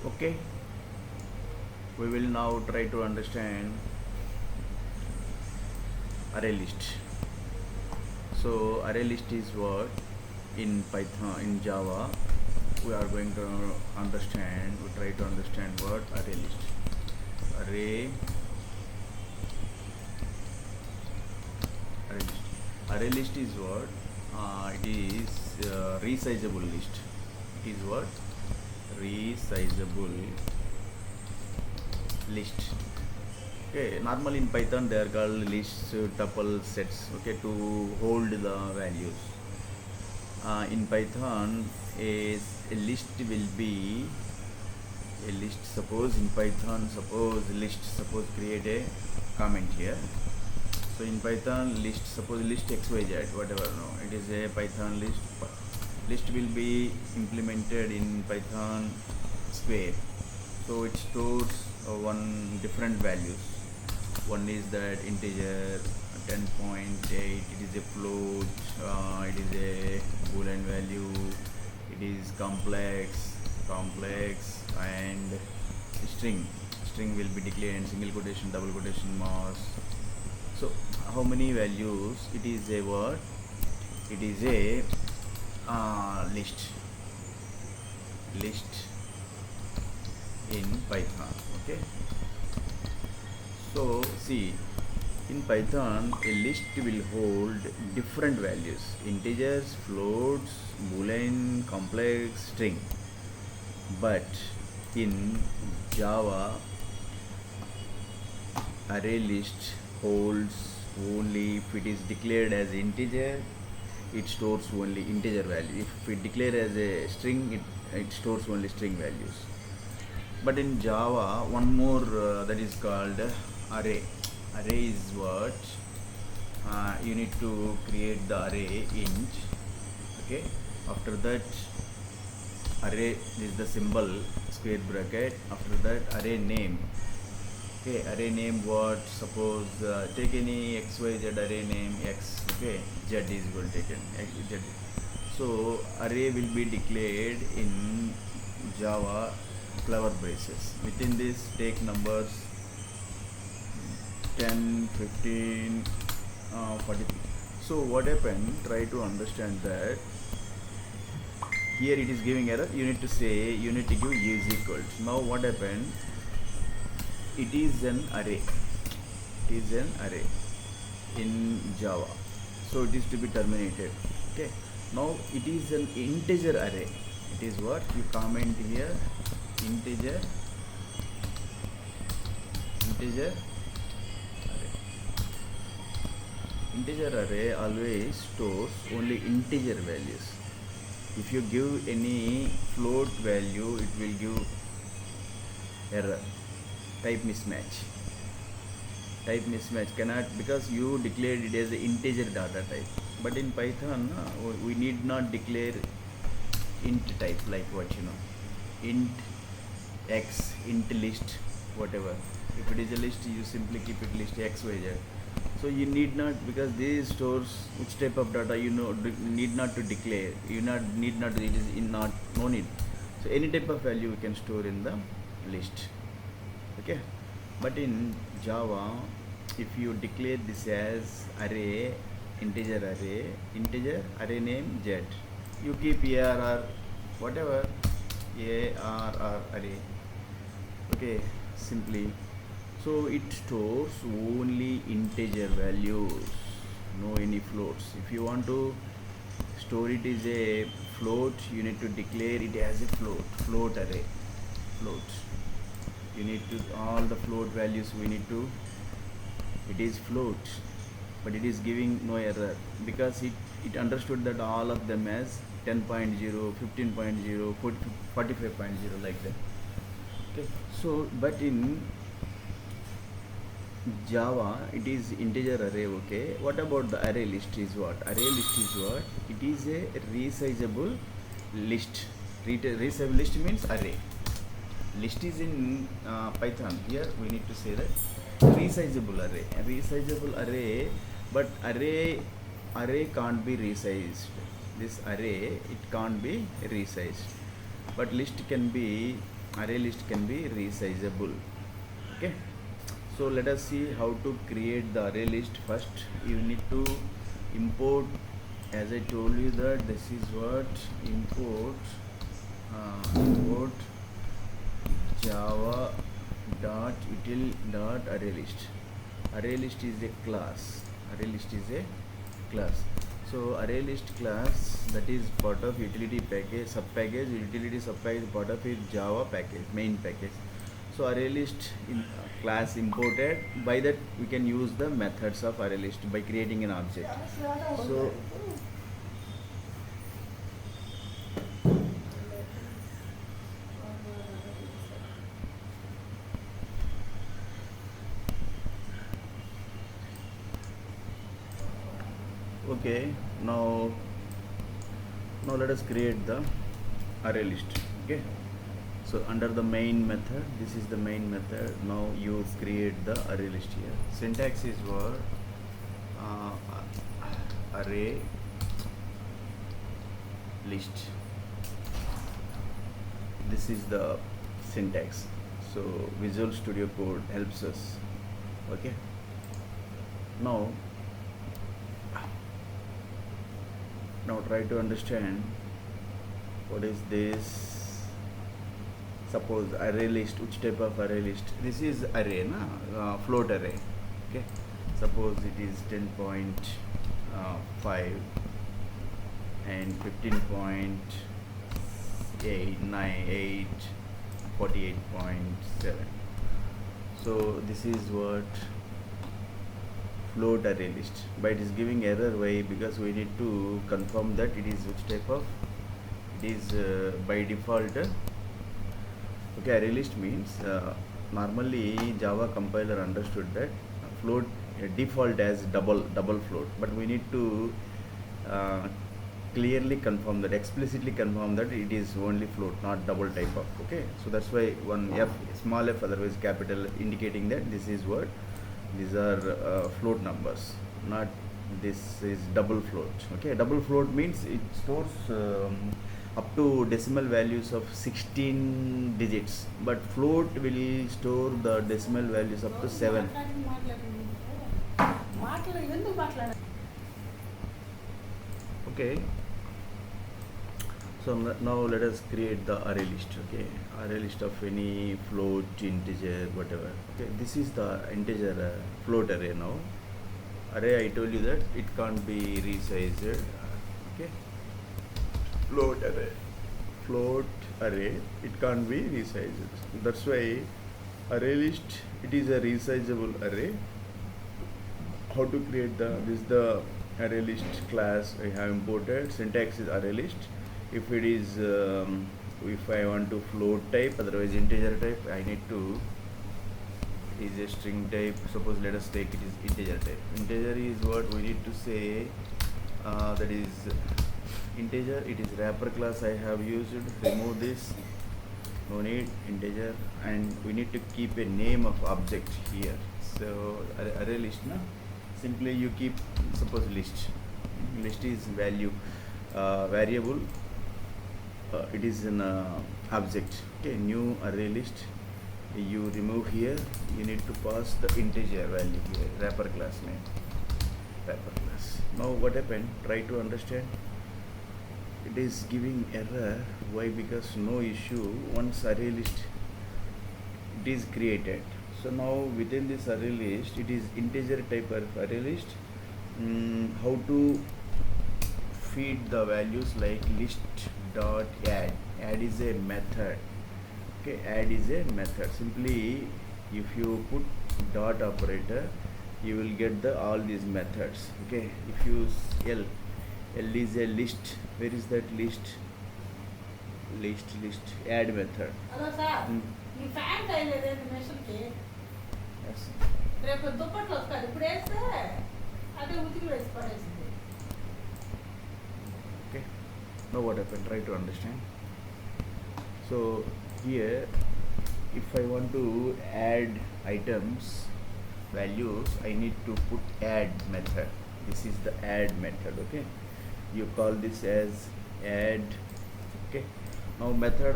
Okay, we will now try to understand array list. So array list is what in Python, in Java we are going to understand, we try to understand what array list. Array array list. Array list is what? It is resizable list. It is what? Resizable list. Okay, normally in Python they are called lists, tuple, sets. Okay, to hold the values. In Python, a list will be a list. Suppose in Python, suppose create a comment here. So in Python list, suppose list xyz, whatever. No, it is a Python list. List will be implemented in Python square. So it stores one different values. One is that integer 10.8, it is a float, it is a boolean value, it is complex, and string will be declared in single quotation, double quotation marks. So how many values? It is a what? It is a list in Python. Okay, so see, in Python a list will hold different values: integers, floats, boolean, complex, string. But in Java, array list holds only if it is declared as integer, it stores only integer value. If it declared as a string, it stores only string values. But in Java, one more that is called array. Array is what? You need to create the array int. Okay, after that array is the symbol square bracket. After that array name. Okay, array name what? Suppose take any xyz array name x. Okay, z is equal to taken z. So array will be declared in Java clever braces. Within this take numbers 10, 15, 40. So what happened? Try to understand that. Here it is giving error. You need to say, you need to give is equal. Now what happened? It is an array. It is an array in Java. So it is to be terminated. Okay. Now it is an integer array. It is what? You comment here. Integer array. Integer array always stores only integer values. If you give any float value, it will give error. Type mismatch cannot, because you declared it as an integer data type. But in Python we need not declare int type, like what int x, int list, whatever. If it is a list, you simply keep it list xyz. So you need not, because this stores which type of data, need not to declare. Need not, it is in not, no need. So any type of value we can store in the list. Okay, but in Java, if you declare this as array, integer array name z, you keep arr, whatever, arr array. Okay, simply. So it stores only integer values, no any floats. If you want to store it as a float, you need to declare it as a float array. You need to, all the float values we need to, it is float, but it is giving no error, because it understood that all of them as 10.0, 15.0, 45.0, like that. Okay, so but in Java it is integer array. Okay, what about the array list is what? Array list is what? It is a resizable list. Resizable list means array. List is in Python. Here we need to say that resizable array. But array can't be resized. This array, it can't be resized, but list can be array list can be resizable. Okay, so let us see how to create the array list. First you need to import, as I told you that this is what import java util arraylist. Arraylist is a class. So arraylist class, that is part of utility package, utility subpackage, part of it java package, main package. So arraylist class imported. By that we can use the methods of arraylist by creating an object. So okay, now let us create the array list. Okay, so under the main method, this is the main method. Now you create the array list here. Syntax is what array list. This is the syntax. So Visual Studio Code helps us. Okay, now try to understand what is this. Suppose array list, which type of array list? This is array, float array. Okay, suppose it is 10.5 and 15.898 48.7. so this is what float array list, but it is giving error. Why? Because we need to confirm that it is which type of, it is by default okay, array list means normally Java compiler understood that float default as double float, but we need to clearly confirm that, explicitly confirm that it is only float, not double type of. Okay, so that's why one f, small f, otherwise capital, indicating that this is what, these are float numbers, not this is double float. Okay, double float means it stores up to decimal values of 16 digits, but float will store the decimal values up to 7. Okay, so now let us create the array list. Okay, array list of any float, integer, whatever. Okay, this is the integer float array. Now array, I told you that it can't be resized. Okay, float array, it can't be resized. That's why array list, it is a resizable array. How to create the array list class I have imported. Syntax is array list. If it is if I want to float type, otherwise integer type, I need to, is a string type. Suppose let us take it is integer type. Integer is what we need to say, that is integer. It is wrapper class I have used. Remove this, no need, integer, and we need to keep a name of object here. So array list, simply you keep, suppose list is value variable, it is an object. Okay, new array list, you remove here, you need to pass the integer value here, wrapper class name, wrapper class. Now what happened, try to understand. It is giving error. Why? Because no issue, once array list it is created. So now within this array list, it is integer type of array list. How to feed the values, like list dot add. Add is a method. Okay, add is a method. Simply if you put dot operator, you will get the all these methods. Okay, if you use L is a list. Where is that list? List add method. Hello sir. ఈ fan కాయలేదండి మెషిన్కి. Yes. రేపు దుప్పట్లు వస్తారు. ఇప్పుడు వేస్తే అదే ఉతికి వేసి పడేసింది. Okay. Now what happened? Try to understand. So here, if I want to add items values, I need to put add method. This is the add method. Okay, you call this as add. Okay, now method